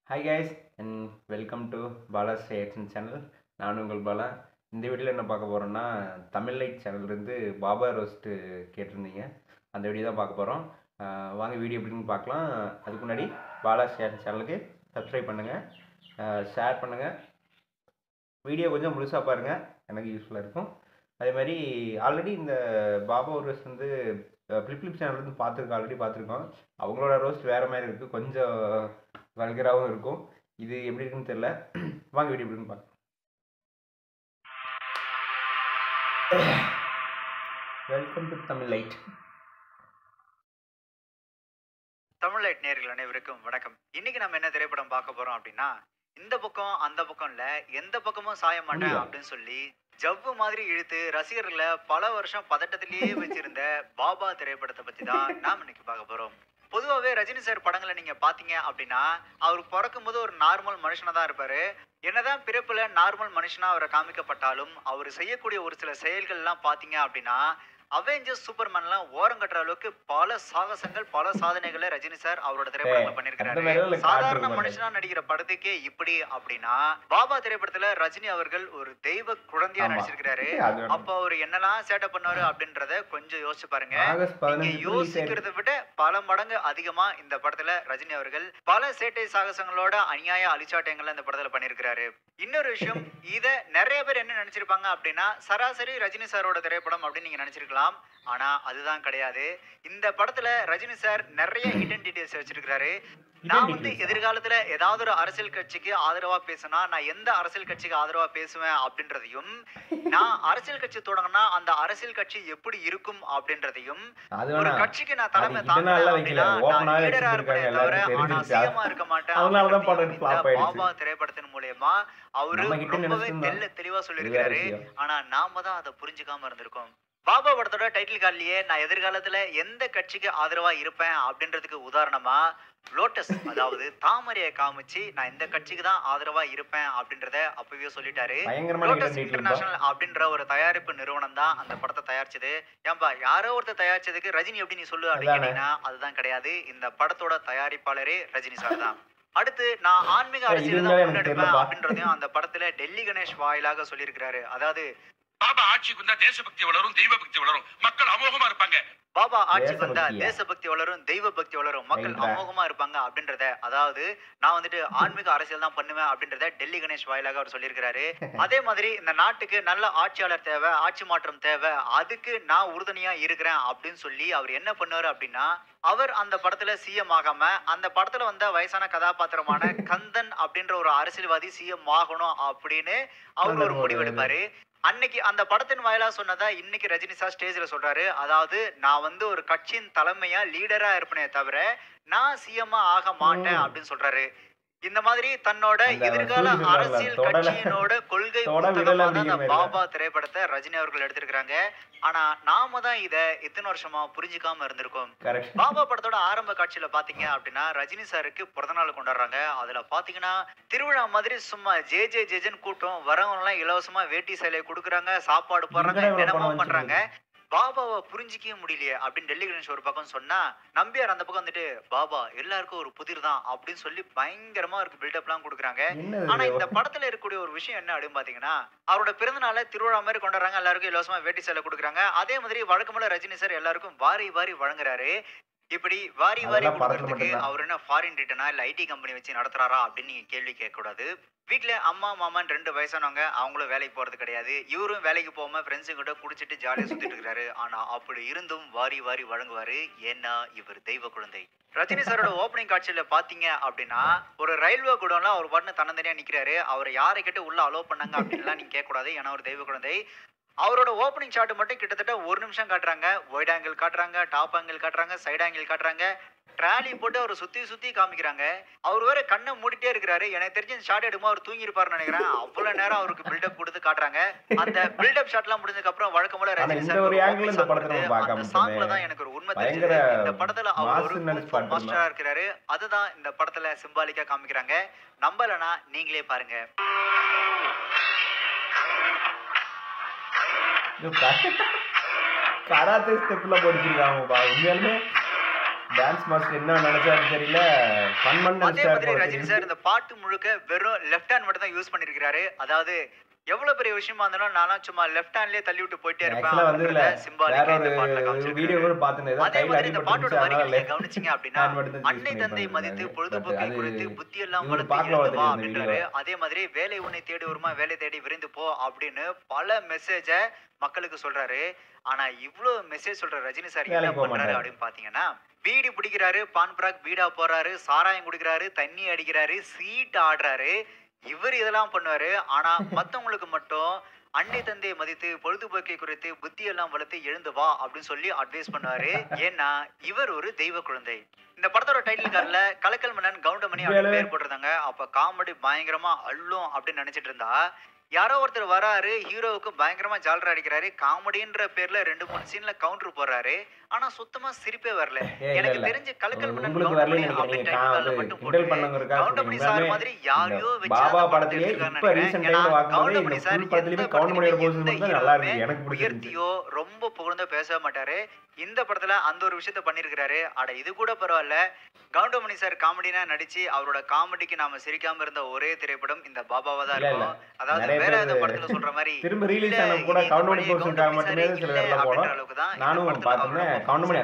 Hi guys and welcome to Bala's reaction channel. நான் உங்கள் பாலா. இந்த வீடியோவில் என்ன பார்க்க போகிறோன்னா, தமிழ் லைட் சேனல்லேருந்து பாபா ரோஸ்ட்டு கேட்டிருந்தீங்க. அந்த வீடியோ தான் பார்க்க போகிறோம். வாங்க வீடியோ எப்படின்னு பார்க்கலாம். அதுக்கு முன்னாடி பாலாஸ் ரியாக்ஷன் சேனலுக்கு சப்ஸ்கிரைப் பண்ணுங்கள், ஷேர் பண்ணுங்கள், வீடியோ கொஞ்சம் முழுசாக பாருங்கள், எனக்கு யூஸ்ஃபுல்லாக இருக்கும். அதே மாதிரி ஆல்ரெடி இந்த பாபா ரோஸ்ட் வந்து ஃப்ளிப் சேனல்லேருந்து ஆல்ரெடி பார்த்துருக்கோம். அவங்களோட ரோஸ்ட் வேறு மாதிரி இருக்குது, கொஞ்சம் வல்கராகவும் இருக்கும். இது எப்படி இருக்குன்னு தெரியல. வாங்க வீடியோ எப்படின்னு பார்க்கலாம். Welcome to Tamil light. Tamil light நேயர்கள் அனைவருக்கும் வணக்கம். இன்னைக்கு நம்ம என்ன திரைப்படம் பார்க்க போறோம் அப்படின்னா, இந்த பக்கம் அந்த பக்கம் இல்ல, எந்த பக்கமும் சாய மாட்டேன் அப்படின்னு சொல்லி ஜவ்வு மாதிரி இழுத்து ரசிகர்களை பல வருஷம் பதட்டத்திலேயே வச்சிருந்த பாபா திரைப்படத்தை பத்தி தான் நாம இன்னைக்கு பார்க்க போறோம். பொதுவாகவே ரஜினி சார் படங்களை நீங்க பாத்தீங்க அப்படின்னா, அவர் பிறக்கும் போது ஒரு நார்மல் மனுஷனா தான் இருப்பாரு. என்னதான் பிறப்புல நார்மல் மனுஷனா அவரை காமிக்கப்பட்டாலும் அவர் செய்யக்கூடிய ஒரு சில செயல்கள் எல்லாம் பாத்தீங்க அப்படின்னா, அவெஞ்சர்ஸ் சூப்பர்மேன்லாம் ஓரம் கட்டுற அளவுக்கு பல சாகசங்கள், பல சாதனைகளை ரஜினி சார் அவரோட திரைப்படத்துல பண்ணிருக்காரு. சாதாரண மனுஷனா நடிக்கிற படத்துக்கே இப்படி அப்படின்னா, பாபா திரைப்படத்துல ரஜினி அவர்கள் ஒரு தெய்வ குழந்தையா நடிச்சிருக்கிறாரு. அப்ப அவர் என்னெல்லாம் சேட்டை பண்ணாரு அப்படின்றத கொஞ்சம் யோசிச்சு பாருங்க. நீங்க யோசிக்கிறத விட பல மடங்கு அதிகமா இந்த படத்துல ரஜினி அவர்கள் பல சேட்டை சாகசங்களோட அநியாய அழிச்சாட்டங்களை இந்த படத்துல பண்ணிருக்கிறாரு. இன்னொரு விஷயம், இத நிறைய பேர் என்ன நினைச்சிருப்பாங்க அப்படின்னா, சராசரி ரஜினி சாரோட திரைப்படம் அப்படின்னு நீங்க நினைச்சிருக்கலாம். ஆனா அதுதான் கிடையாது. இந்த படத்துல ரஜினி சார் நிறைய ஹிடன் டீடைல்ஸ் வச்சிருக்காரு. நான் வந்து எதிர்காலத்துல ஏதாவது ஒரு அரசியல் கட்சிக்கு ஆதரவா பேசினா நான் எந்த அரசியல் கட்சிக்கு ஆதரவா பேசுவேன் அப்படின்றதையும், நான் அரசியல் கட்சி தொடங்கினா அந்த அரசியல் கட்சி எப்படி இருக்கும் அப்படின்றதையும், ஒரு கட்சிக்கு நான் தலைமை இருக்க மாட்டேன். பாபா திரைப்படத்தின் மூலமா அவரு ரொம்பவே தெளிவா சொல்லியிருக்காரு. ஆனா நாம தான் அதை புரிஞ்சுக்காம இருந்திருக்கோம். பாபா படத்தோட டைட்டில் கார்ட்லயே நான் எதிர்காலத்துல எந்த கட்சிக்கு ஆதரவா இருப்பேன் அப்படின்றதுக்கு உதாரணமா லோட்டஸ், அதாவது தாமரையை காமிச்சு நான் இந்த கட்சிக்கு தான் ஆதரவா இருப்பேன் அப்படின்றத அப்பவே சொல்லிட்டாரு. லோட்டஸ் இன்டர்நேஷனல் அப்படின்ற ஒரு தயாரிப்பு நிறுவனம் தான் அந்த படத்தை தயாரிச்சது. ஏன்பா யாரோ ஒருத்தர் தயாரிச்சதுக்கு ரஜினி எப்படி நீ சொல்லு அப்படின்னா அதுதான் கிடையாது. இந்த படத்தோட தயாரிப்பாளரே ரஜினி சார் தான். அடுத்து நான் ஆன்மீக அரசியல் தான் முன்னெடுப்பேன் அப்படின்றதையும் அந்த படத்துல டெல்லி கணேஷ் வாயிலாக சொல்லியிருக்கிறாரு. அதாவது பாபா ஆட்சிக்கு வந்தா தேசபக்தி வளரும், தெய்வ பக்தி வளரும், மக்கள் அமோகமா இருப்பாங்க. பாபா ஆட்சிக்கு வந்தா தேசபக்தி வளரும், தெய்வ பக்தி வளரும், மக்கள் அமோகமா இருப்பாங்க அப்படின்றத, அதாவது நான் வந்துட்டு ஆன்மீக அரசியல் தான் பண்ணுவேன் அப்படின்றத டெல்லி கணேஷ் வாயிலாக அவர் சொல்லியிருக்கிறாரு. அதே மாதிரி இந்த நாட்டுக்கு நல்ல ஆட்சியாளர் தேவை, ஆட்சி மாற்றம் தேவை, அதுக்கு நான் உறுதுணையா இருக்கிறேன் அப்படின்னு சொல்லி அவர் என்ன பண்ணுவாரு அப்படின்னா, அவர் அந்த படத்துல சிஎம் ஆகாம அந்த படத்துல வந்த வயசான கதாபாத்திரமான கந்தன் அப்படின்ற ஒரு அரசியல்வாதி சிஎம் ஆகணும் அப்படின்னு அவர் ஒரு முடிவெடுப்பாரு. அன்னைக்கு அந்த படத்தின் வாயிலா சொன்னதா இன்னைக்கு ரஜினி சார் ஸ்டேஜ்ல சொல்றாரு. அதாவது நான் வந்து ஒரு கட்சியின் தலைமையா லீடரா இருப்பேனே தவிர நான் சிஎம் ஆக மாட்டேன் அப்படின்னு சொல்றாரு. இந்த மாதிரி தன்னோட எதிர்கால அரசியல் கட்சியினோட கொள்கை பாபா திரைப்படத்தை ரஜினி அவர்கள் எடுத்திருக்கிறாங்க. ஆனா நாம தான் இத இத்தனை வருஷமா புரிஞ்சுக்காம இருந்திருக்கோம். பாபா படத்தோட ஆரம்ப காட்சியில பாத்தீங்க அப்படின்னா ரஜினி சாருக்கு பிறந்த நாள் கொண்டாடுறாங்க. அதுல பாத்தீங்கன்னா திருவிழா மாதிரி சும்மா ஜே ஜே ஜேஜன் கூட்டம், வரவங்க எல்லாம் இலவசமா வேட்டி சேலையை கொடுக்குறாங்க, சாப்பாடு போடுறாங்க, தினமும் பண்றாங்க. பாபாவை புரிஞ்சிக்கவே முடியலையே அப்படின்னு டெல்லி கணேஷ் ஒரு பக்கம் சொன்னா, நம்பியார் அந்த பக்கம் வந்துட்டு பாபா எல்லாருக்கும் ஒரு புதிர் தான் அப்படின்னு சொல்லி பயங்கரமா இருக்கு பில்டப் எல்லாம் கொடுக்குறாங்க. ஆனா இந்த படத்துல இருக்கக்கூடிய ஒரு விஷயம் என்ன அப்படின்னு பாத்தீங்கன்னா, அவரோட பிறந்த நாளை திருவிழா மாதிரி கொண்டாடுறாங்க, எல்லாருக்கும் இலவசமா வேட்டி சேலை கொடுக்குறாங்க. அதே மாதிரி வழக்கமுள்ள ரஜினி சார் எல்லாருக்கும் வாரி வாரி வழங்குறாரு. இப்படி வாரி வாரி கொடுக்கறதுக்கு அவர் என்ன ஃபாரின் ரிட்டனா இல்ல ஐடி கம்பெனி வச்சு நடத்துறாரா அப்படின்னு நீங்க கேள்வி கேட்க கூடாது. வீட்டுல அம்மா மாமான் 2 வயசானவங்க, அவங்களும் வேலைக்கு போறது கிடையாது. இவரும் வேலைக்கு போகாம ஃப்ரெண்ட்ஸுங்க கிட்ட குடிச்சிட்டு ஜாலியா சுத்திட்டு இருக்காரு. ஆனா அப்படி இருந்தும் வாரி வாரி வழங்குவாரு. ஏன்னா இவர் தெய்வ குழந்தை. ரஜினி சாரோட ஓப்பனிங் காட்சியில பாத்தீங்க அப்படின்னா, ஒரு ரயில்வே குடோன்ல அவர் பாட்டு தன்னந்தனியா நிக்கிறாரு. அவரை யாரை கிட்ட உள்ள அலோவ் பண்ணாங்க அப்படின்லாம் நீங்க கேட்க கூடாது. ஏன்னா ஒரு தெய்வ குழந்தை. அவரோட ஓப்பனிங் ஷாட் மட்டும் கிட்டத்தட்ட 1 நிமிஷம் காட்டுறாங்க. வைட் ஆங்கிள் காட்டுறாங்க, டாப் ஆங்கிள் காட்டுறாங்க, சைட் ஆங்கிள் காட்டுறாங்க, ட்ராலி போட்டு அவர் சுத்தி சுத்தி காமிக்கிறாங்க. அவர் வேற கண்ணை மூடிட்டே இருக்கிறாரு. எனக்கு தெரிஞ்ச இந்த ஷாட் எடுக்கும்போது அவர் தூங்கி இருப்பாருன்னு நினைக்கிறேன். அவ்வளவு நேரம் அவருக்கு பில்டப் கொடுத்து காட்டுறாங்க. அந்த பில்டப் ஷாட் எல்லாம் முடிஞ்சதுக்கு அப்புறம் வழக்கம்போல ரஜினி சார் அந்த சாங்ல தான் எனக்கு ஒரு உண்மை தெரிஞ்சது. இந்த படத்துல அவர் ஒரு மாஸ்டரா இருக்கிறாரு. அதுதான் இந்த படத்துல சிம்பாலிக்கா காமிக்கிறாங்க. நம்பலனா நீங்களே பாருங்க. கராத்தே ஸ்டெப்ல போட்டுருக்காங்கப்பா. உண்மையாலுமே டான்ஸ் மாஸ்டர் என்ன நினைச்சாரு தெரியல, ஃபன் பண்ண அதே மாதிரி ரஜினி சார் இந்த பாட்டு முழுக்க வெறும் லெஃப்ட் ஹேண்ட் மட்டும் தான் யூஸ் பண்ணிருக்காரு. அதாவது எவ்வளவு பெரிய விஷயமா இருந்தாலும் நானும் சும்மா லெஃப்ட் ஹேண்ட்லயே தள்ளி விட்டு போயிட்டே இருப்பேன். இந்த பாட்டோட வரிகளை கவனிச்சீங்க அப்படின்னா, அன்னை தந்தை மதித்து பொழுதுபோக்கை குறித்து புத்தி எல்லாம் வளர்த்து வா அப்படின்றாரு. அதே மாதிரி வேலை உன்னை தேடி வருமா, வேலை தேடி விரைந்து போ அப்படின்னு பல மெசேஜ மக்களுக்கு சொல்றாரு. ஆனா இவ்வளவு மெசேஜ் சொல்ற ரஜினி சார் என்ன பண்றாரு அப்படின்னு பாத்தீங்கன்னா, பீடி பிடிக்கிறாரு, பான் பிராக் பீடா போறாரு, சாராயம் குடிக்கிறாரு, தண்ணி அடிக்கிறாரு, சீட் ஆடுறாரு. இவர் இதெல்லாம் பண்ணுவாரு. ஆனா மத்தவங்களுக்கு மட்டும் அன்னை தந்தையை மதித்து பொழுதுபோக்கை குறித்து புத்தி எல்லாம் வளர்த்து எழுந்து வா அப்படின்னு சொல்லி அட்வைஸ் பண்ணுவாரு. ஏன்னா இவர் ஒரு தெய்வ குழந்தை. இந்த படத்தோட டைட்டில் கார்டுல கலக்கல் மன்னன் கவுண்டமணி அப்படின்னு பேர் போட்டிருந்தாங்க. அப்ப காமெடி பயங்கரமா அள்ளும் அப்படின்னு நினைச்சிட்டு இருந்தா, யாரோ ஒருத்தர் வராரு, ஹீரோவுக்கு பயங்கரமா ஜாலரா அடிக்கிறாரு, காமெடின்ற பேர்ல 2-3 சீன்ல கவுண்டர் போறாரு. ஆனா சுத்தமா சிரிப்பே வரல. எனக்கு தெரிஞ்சு கலக்கல் மன்னன் கவுண்டமணி அப்படின்னு டைட்டில் கார்டுல மட்டும் போட்டு கவுண்டமணி சார் மாதிரி யாரையோ வச்சு கவுண்டமணி சார் உயர்த்தியோ ரொம்ப புகழ்ந்தோ பேச மாட்டாரு. இந்த படத்துல அந்த ஒரு விஷயத்த பண்ணிருக்காரு. அட இது கூட பரவாயில்ல, கவுண்டமணி சார் காமெடினா நடிச்சு அவரோட காமெடிக்கு நாம சிரிக்காம இருந்த ஒரே திரைப்படம் இந்த பாபாவா தான் இருக்கும். அதாவது வேற ஏதோ படத்துல சொல்ற மாதிரி திரும்ப ரிலீஸ் ஆன கூட கவுண்டமணி போர்ஷனுக்காக மட்டுமே சில பேர்ல போறோம். நானும் பார்த்தேன் கவுண்டமணி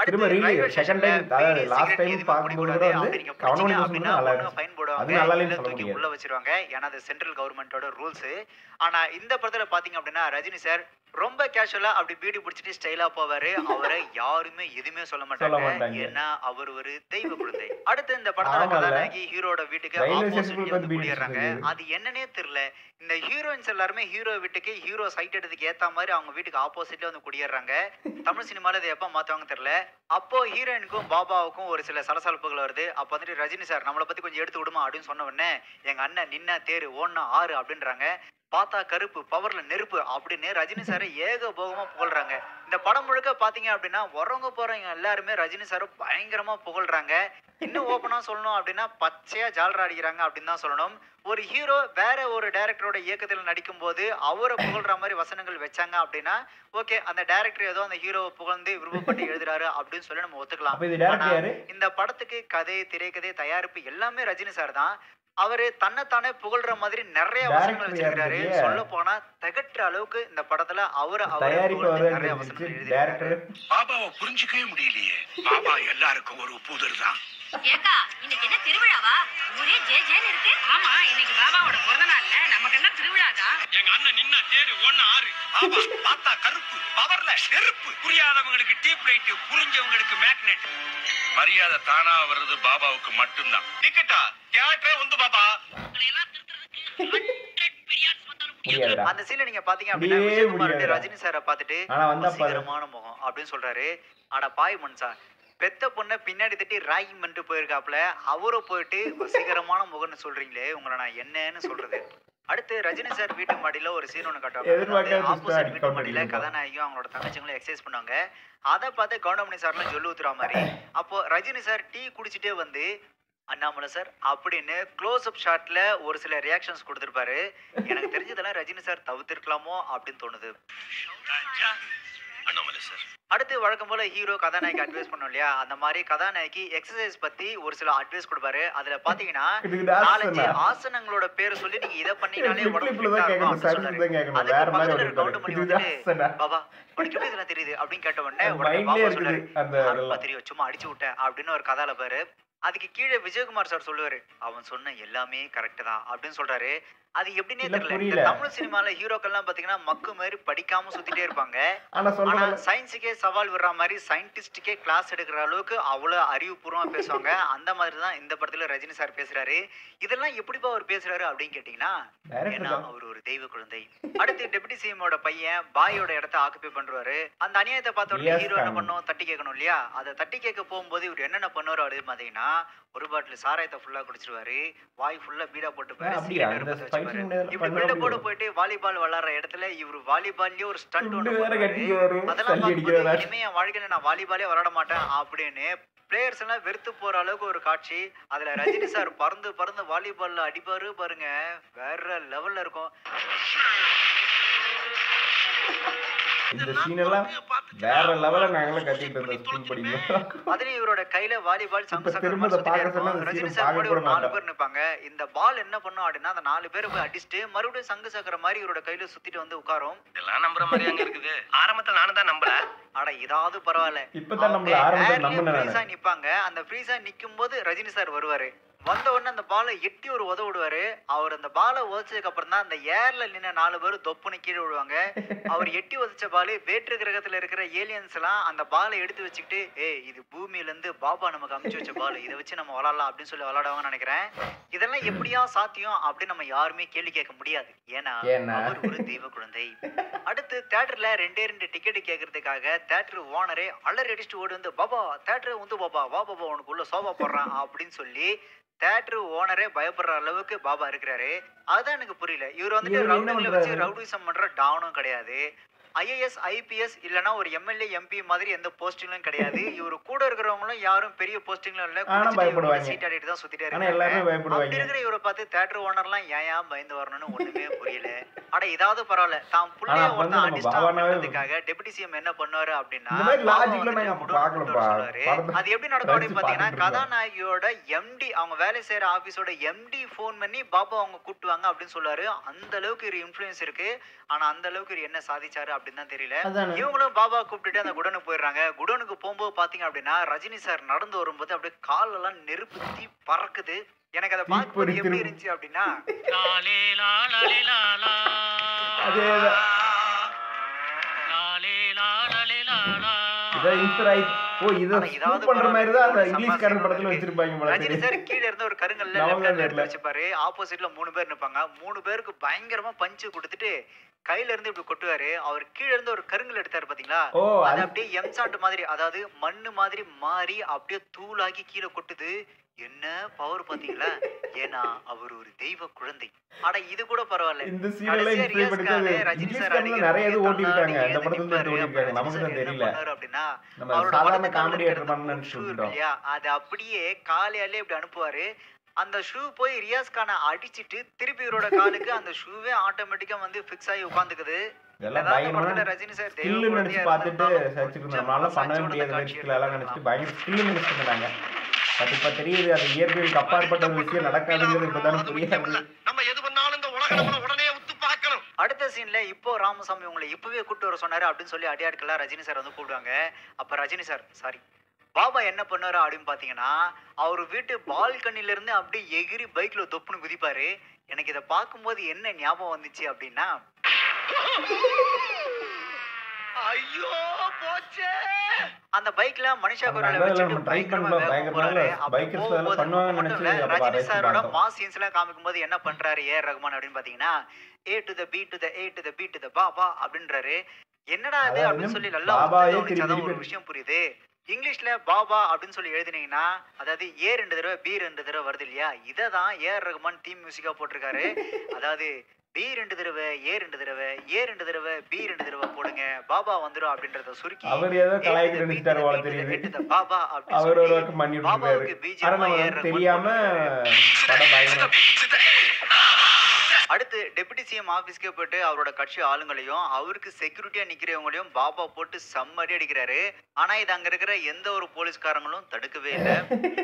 திரும்ப ரிலீஸ் செகண்ட் டைம், அதாவது லாஸ்ட் டைம் பாக்கும்போது கூட வந்து கவுண்டமணி போர்ஷன் நல்லா இருந்துச்சு. ஃபைன் போடுவாங்க, அது நல்லா இல்லன்னு சொல்ல தூக்கி முடியாது. உள்ள வச்சிருவாங்க. ஏன்னா அது சென்ட்ரல் கவர்மெண்டோட ரூல்ஸ். ஆனா இந்த படத்துல பாத்தீங்க அப்படின்னா ரஜினி சார் ரொம்ப கேஷுவலா அப்படி பீடி பிடிச்சிட்டு ஸ்டைலா போவாரு. அவரை யாருமே எதுவுமே சொல்ல மாட்டாங்க. ஏன்னா அவர் ஒரு தெய்வ குழந்தை. அடுத்து இந்த படத்தோட கதாநாயகி ஹீரோட வீட்டுக்கு ஆப்போசிட்ல வந்து குடியேறாங்க. அது என்னன்னே தெரியல. இந்த ஹீரோயின்ஸ் எல்லாருமே ஹீரோ வீட்டுக்கு ஹீரோ சைட் எடுத்துக்கு ஏத்த மாதிரி அவங்க வீட்டுக்கு ஆப்போசிட்ல வந்து குடியேறாங்க. தமிழ் சினிமால இதை எப்ப மாத்துவாங்க தெரியல. அப்போ ஹீரோயினுக்கும் பாபாவுக்கும் ஒரு சில சலசலப்புகள் வருது. அப்ப வந்துட்டு ரஜினி சார் நம்மளை பத்தி கொஞ்சம் எடுத்து விடுமா அப்படின்னு சொன்ன உடனே, எங்க அண்ணன் நின்னா தேரு ஓன்னா ஆறு அப்படின்றாங்க. பார்த்தா கருப்பு, பவர்ல நெருப்பு அப்படின்னு ரஜினி சாரை ஏகபோகமா புகழ்றாங்க. இந்த படம் முழுக்க பாத்தீங்க அப்படின்னா வரவங்க போறவங்க எல்லாருமே ரஜினி சாரை பயங்கரமா புகழ்றாங்க. இன்னும் ஓப்பனா சொல்லணும் அப்படின்னா பச்சையா ஜாலரா அடிக்கிறாங்க அப்படின்னு தான் சொல்லணும். ஒரு ஹீரோ வேற ஒரு டைரக்டரோட இயக்கத்தில் நடிக்கும் போது அவரை புகழ்ற மாதிரி வசனங்கள் வச்சாங்க அப்படின்னா ஓகே, அந்த டைரக்டர் ஏதோ அந்த ஹீரோவை புகழ்ந்து விருப்பப்பட்டு எழுதுறாரு அப்படின்னு சொல்லி நம்ம ஒத்துக்கலாம். இந்த படத்துக்கு கதை, திரைக்கதை, தயாரிப்பு எல்லாமே ரஜினி சார் தான். அவரு தன்னைத்தானே புகழ்ற மாதிரி நிறைய வசனங்கள் வச்சிருக்காரு. சொல்ல போனா தகற்ற அளவுக்கு இந்த படத்துல அவரு நிறைய வசனங்கள் எழுதியிருக்காரு. பாபாவை புரிஞ்சுக்கவே முடியலையே. பாபா எல்லாருக்கும் ஒரு புதர் தான். ஏக்கா, இன்னைக்கு என்ன திருவிழாவா? ஊரே ஜே ஜேன்னு இருக்கு. ஆமா, இன்னைக்கு பாபாவோட பிறந்த நாள்ல நமக்கெல்லாம் திருவிழா தான். எங்க அண்ணன் நின்னா தேரு ஒன்னு ஆறு. பாபா பார்த்தா கருப்பு, பவர்ல நெருப்பு. புரியாதவங்களுக்கு டீப் லைட், புரிஞ்சவங்களுக்கு மேக்னெட். மரியாதை தானா வர்றது பாபாவுக்கு மட்டும்தான். டிக்கெட்டா தியேட்டரே வந்து பாபா அந்த சீன்ல நீங்க பாத்தீங்க அப்படின்னா விஜயகுமார் ரஜினி சாரை பார்த்துட்டு வசீகரமான முகம் அப்படின்னு சொல்றாரு. ஆனா பாய் மன்சா பெத்த பொண்ணை பின்னாடி தட்டி ராகிங் பண்ணிட்டு போயிருக்காப்ல. அவரை போயிட்டு வசீகரமான முகம்னு சொல்றீங்களே, உங்களை நான் என்னன்னு சொல்றது. அடுத்து ரஜினி சார் வீட்டு மாடியில ஒரு சீன் ஒண்ணு காட்டுவாங்க. ஆப்போசிட் வீட்டு மாடியில கதாநாயகியும் அவங்களோட தங்கச்சிங்களும் எக்ஸசைஸ் பண்ணுவாங்க. அதை பார்த்து கவுண்டமணி சார்லாம் சொல்லு ஊத்துற மாதிரி. அப்போ ரஜினி சார் டீ குடிச்சிட்டே வந்து அண்ணாமலை சார் அப்படின்னு க்ளோஸ் அப் ஷாட்ல ஒரு சில ரியாக்ஷன்ஸ் கொடுத்திருப்பாரு. எனக்கு தெரிஞ்சதெல்லாம் ரஜினி சார் தவிர்த்திருக்கலாமோ அப்படின்னு தோணுது. அடுத்து வழக்கம் போல ஹீரோ கதாநாயகி அட்வைஸ் பண்ணோம் இல்லையா, அந்த மாதிரி கதாநாயகி எக்ஸசைஸ் பத்தி ஒரு சில அட்வைஸ் கொடுப்பாரு. அதுல பாத்தீங்கன்னா 4-5 ஆசனங்களோட பேரை சொல்லி நீங்க இதை பண்ணினாலே பாபா உனக்கு எப்படி இதெல்லாம் தெரியுது அப்படின்னு கேட்ட உடனே பாபா சொன்னாரு தெரியும் சும்மா அடிச்சு விட்டேன் அப்படின்னு ஒரு கதால பாரு. அதுக்கு கீழே விஜயகுமார் சார் சொல்லுவாரு, அவன் சொன்ன எல்லாமே கரெக்ட் தான் அப்படின்னு சொல்றாரு. அது எப்படின்னே தெரியல. இந்த தமிழ் சினிமால ஹீரோக்கள்லாம் பாத்தீங்கன்னா மக்கு மாதிரி படிக்காம சுத்திட்டே இருப்பாங்க. ஆனா சயின்ஸுக்கே சவால் விடுற மாதிரி சயின்டிஸ்டுக்கே கிளாஸ் எடுக்கிற அளவுக்கு அவ்வளவு அறிவுபூர்வமா பேசுவாங்க. அந்த மாதிரிதான் இந்த படத்துல ரஜினி சார் பேசுறாரு. இதெல்லாம் எப்படிப்பா அவர் பேசுறாரு அப்படின்னு கேட்டீங்கன்னா, ஏன்னா அவர் ஒரு தெய்வ குழந்தை. அடுத்து டெபுட்டி சிஎமோட பையன் பாயோட இடத்த ஆக்குபை பண்றாரு. அந்த அநியாயத்தை பார்த்தோட ஹீரோ என்ன பண்ணும், தட்டி கேட்கணும் இல்லையா. அதை தட்டி கேட்க போகும்போது இவர் என்னென்ன பண்ணுவாரு அப்படின்னு பாத்தீங்கன்னா, ஒரு பாட்டில் சாராயத்தை ஃபுல்லா குடிச்சிருவாரு, வாய் ஃபுல்லா பீடா போட்டு இப்படி பில்டப்போட போயிட்டு வாலிபால் விளையாடுற இடத்துல இவரு வாலிபால்லயே ஒரு ஸ்டண்ட் ஒண்ணு அதெல்லாம் பார்க்கும்போது இனிமே என் வாழ்க்கையில நான் வாலிபாலே விளையாட மாட்டேன் அப்படின்னு பிளேயர்ஸ் எல்லாம் வெறுத்து போற அளவுக்கு ஒரு காட்சி. அதுல ரஜினி சார் பறந்து பறந்து வாலிபால்ல அடிப்பாரு பாருங்க, வேற லெவல்ல இருக்கும். இந்த சீன் எல்லாம் வேற லெவல்ல நாங்களாம் கத்திட்டு இருந்தோம் ஸ்கூல் படிக்கும்போது. அதுலயும் இவரோட கையில வாலிபால் இப்ப திரும்ப இதை பார்க்க சொன்னா அந்த ரஜினி scene சார் பார்க்க கூட கூட ஒரு 4 மாட்டோம். பேர் நிப்பாங்க. இந்த பால் என்ன பண்ணும் அப்படின்னா அந்த 4 பேரை போய் அடிச்சுட்டு மறுபடியும் சங்கு சக்கர மாதிரி இவரோட கையில சுத்திட்டு வந்து உட்காரும். இதெல்லாம் நம்புற மாதிரி அங்க இருக்குது. ஆரம்பத்துல நானும் தான் நம்பல. அட இதாவது பரவாயில்ல. இப்பதான் நம்மள ஆரம்பத்துல நம்பினேன் ஃப்ரீஸா நிப்பாங்க. அந்த ஃப்ரீஸா நிக்கும் போது ரஜினி சார் வருவாரு. வந்த உடனே அந்த பாலை எட்டி ஒரு உத விடுவாரு. அவர் அந்த பாலை உதச்சதுக்கு அப்புறம் தான் அந்த ஏர்ல நின்ன 4 பேரும் தொப்புன்னு கீழே விடுவாங்க. அவர் எட்டி உதச்ச பால் வேற்று கிரகத்துல இருக்கிற ஏலியன்ஸ் எல்லாம் அந்த பாலை எடுத்து வச்சுக்கிட்டு இது பூமியில இருந்து பாபா நமக்கு அமுச்சு வச்ச பால், இதை வச்சு நம்ம விளாடலாம் அப்படின்னு சொல்லி விளாடுவாங்கன்னு நினைக்கிறேன். இதெல்லாம் எப்படியா சாத்தியம் அப்படின்னு நம்ம யாருமே கேள்வி கேட்க முடியாது. ஏன்னா அவர் ஒரு தெய்வ குழந்தை. அடுத்து தியேட்டர்ல 2 டிக்கெட் கேட்கறதுக்காக தியேட்டர் ஓனரே அலறி அடிச்சுட்டு ஓடி வந்து பாபா தியேட்டர் வந்து பாபா வா பாபா உனக்கு உள்ள சோபா போடுறான் அப்படின்னு சொல்லி தியேட்டர் ஓனரே பயப்படுற அளவுக்கு பாபா இருக்கிறாரு. அதுதான் எனக்கு புரியல. இவர் வந்துட்டு ரவுடில வச்சு ரவுடிசம் பண்ற டானும் கிடையாது. ஐஏஎஸ் ஐபிஎஸ் இல்லனா ஒரு எம்எல்ஏ எம்பி மாதிரி எந்த போஸ்டிங்லும் கிடையாது. இவரு கூட இருக்கிறவங்களும் யாரும் பெரிய போஸ்டிங்லும் இல்ல. சீட் ஆடிட்டு தான் சுத்திட்டே இருக்காங்க. இருக்கிற இவரை பார்த்து தியேட்டர் ஓனர்லாம் ஏன் பயந்து வரணும்னு ஒண்ணுமே புரியல. அட இதாவது பரவாயில்ல. தான் புள்ளைய ஒருத்தன் அடிஸ்டான்றதுக்காக டெபுட்டி சிஎம் என்ன பண்ணுவாரு அப்படின்னா அது எப்படி நடக்கும் அப்படின்னு பாத்தீங்கன்னா கதாநாயகியோட எம்டி அவங்க வேலை செய்யற ஆபீஸோட எம்டி போன் பண்ணி பாபா அவங்க கூட்டுவாங்க அப்படின்னு சொல்லுவாரு. அந்த அளவுக்கு ஒரு இன்ஃபுளுன்ஸ் இருக்கு. ஆனா அந்த அளவுக்கு இவர் என்ன சாதிச்சாரு அப்படின்னு தான் தெரியல. இவங்களும் பாபா கூப்பிட்டுட்டு அந்த குடனுக்கு போயிடுறாங்க. குடனுக்கு போகும்போது பாத்தீங்க அப்படின்னா ரஜினி சார் நடந்து வரும்போது அப்படியே கால் எல்லாம் நெருப்பு தீ பறக்குது. எனக்கு அதை பார்க்கும்போது எப்படி இருந்துச்சு அப்படின்னா ரஜினி சார் கீழ இருந்த ஒரு கருங்கல்ல எடுத்து வச்சுப்பாரு. ஆப்போசிட்ல 3 பேர் நிப்பாங்க. 3 பேருக்கு பயங்கரமா பஞ்சு கொடுத்துட்டு கையில இருந்து இப்படி கொட்டுவாரு. அவர் கீழ இருந்து ஒரு கருங்கல் எடுத்தாரு பாத்தீங்களா, அது அப்படியே எம்சாண்ட் மாதிரி அதாவது மண்ணு மாதிரி மாறி அப்படியே தூளாகி கீழே கொட்டுது. என்ன பவர் பாத்தீங்களா? ஏன்னா அவர் ஒரு தெய்வ குழந்தை. ஆனா இது கூட பரவாயில்ல. இந்த சீரியல்ல இன்ஸ்பயர் பண்ணிட்டு ரஜினி சார் நிறைய இது ஓட்டிட்டாங்க. அந்த படத்துல இருந்து ஓட்டிட்டாங்க. நமக்கு தான் தெரியல. அப்படின்னா நம்ம சாதாரண காமெடி ஏட்டர் பண்ணனும்னு நினைச்சிட்டோம். அது அப்படியே காலையாலே இப்படி அனுப்புவாரு. அந்த ஷூ போய் ரியாஸ் கானை அடிச்சிட்டு திருப்பி இவரோட காலுக்கு அந்த ஷூவே ஆட்டோமேட்டிக்கா வந்து ஃபிக்ஸ் ஆகி உட்கார்ந்துக்குது. ரஜினி சார் ஸ்கில் நினைச்சு பார்த்துட்டு சர்ச்சுக்கு நம்மளால பண்ணவே முடியாத விஷயத்துல எல்லாம் நினைச்சு பயங்கர ஸ்கில் நினைச்சு பண்ணாங்க. பட் இப்ப தெரியுது அது இயற்கைக்கு அப்பாற்பட்ட விஷயம் நடக்காதுங்கிறது இப்பதான் புரியாது. நம்ம எது பண்ணாலும் இந்த உலகம் உடனே உத்து பார்க்கணும். அடுத்த சீன்ல இப்போ ராமசாமி உங்களை இப்பவே கூப்பிட்டு வர சொன்னாரு அப்படின்னு சொல்லி அடியாட்களா ரஜினி சார் வந்து கூப்பிடுவாங்க. அப்ப ரஜினி சார் சாரி பாபா என்ன பண்ணாரு அப்படின்னு பாத்தீங்கன்னா அவரு வீட்டு பால்கனில இருந்து அப்படியே எகிரி பைக்ல தொப்புன்னு குதிப்பாரு. எனக்கு இதை பார்க்கும்போது என்ன ஞாபகம் வந்துச்சு அப்படின்னா ஐயோ போச்சே அந்த பைக்ல மனிஷா குரலை வச்சுட்டு பயங்கரமா வேகமா போறாரு. ரஜினி சாரோட மாஸ் சீன்ஸ் எல்லாம் காமிக்கும் போது என்ன பண்றாரு ஏஆர் ரகுமான் அப்படின்னு பாத்தீங்கன்னா A to the B to the A to the B to the Baba அப்படின்றாரு. என்னடா அது அப்படின்னு சொல்லி நல்லா ஒரு விஷயம் புரியுது. இங்கிலீஷ்ல பாபா அப்படின்னு சொல்லி எழுதினீங்கன்னா அதாவது A 2 தடவை B 2 தடவை வருது இல்லையா, இதை தான் ஏஆர் ரகுமான் தீம் மியூசிக்கா போட்டிருக்காரு. அதாவது B 2 தடவை A 2 தடவை A 2 தடவை B 2 தடவை போடுங்க பாபா வந்துரும் அப்படின்றத சுருக்கி அவர் ஏதோ கலாய்க்கு நினைச்சிட்டாரு போல தெரியுது. பாபா அவர் ஒரு வர்க் பண்ணி விட்டாரு. தெரியாம படம் பயங்கர. அடுத்து டெபுட்டி சிஎம் ஆபீஸ்க்கே போயிட்டு அவரோட கட்சி ஆளுங்களையும் அவருக்கு செக்யூரிட்டியா நிக்கிறவங்களையும் பாபா போட்டு செம்மடி அடிக்கிறாரு. ஆனா இது அங்க இருக்கிற எந்த ஒரு போலீஸ்காரங்களும் தடுக்கவே இல்லை.